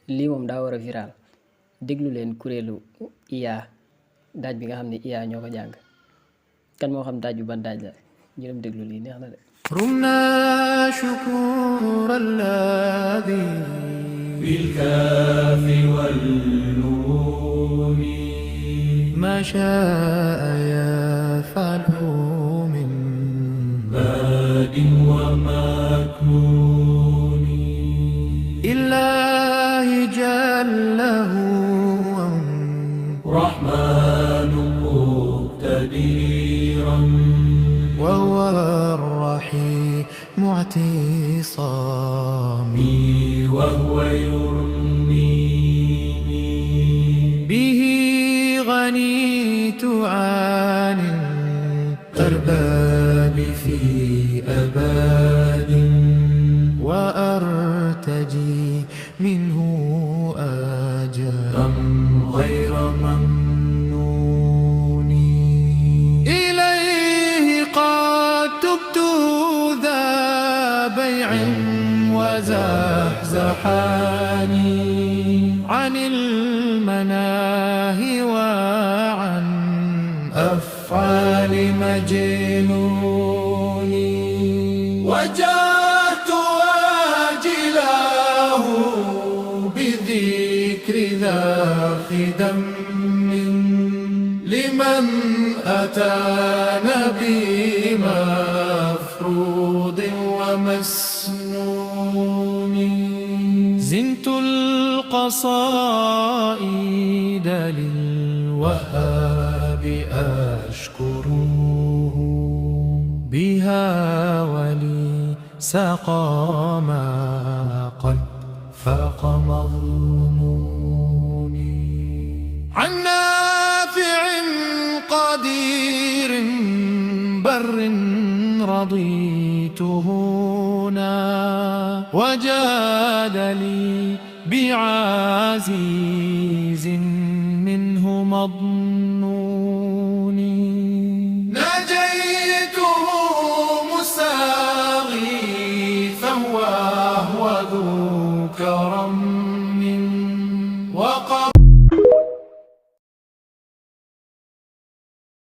lii moom daa war a viral déglu leen kuréelu IA daaj bi nga xam ne IA ñoo ko jàng kan moo xam daaj bi ban daaj la ñu dem déglu lii neex na de. رمنا شكور الذي بالكاف والنون ما شاء يفعله من باد ومكنون إله جله رحمن مقتديرا وهو الرحيم اعتصامي وهو يرميني به غنيت عن الأرباب في أباد وأرتجي منه أجرا غير ممنون إليه قد تبت ذا بيع وزحزحاني عن المناهي وعن أفعال مجنون وجهت واجله بذكر ذا خدم لمن أتانا بمفروض ومسنون زنت القصائد للوهاب أشكره بها ولي سقى ما قد فاق مظنوني عن نافع قدير بر رضيت هنا وجاد لي بعزيز منه مضمون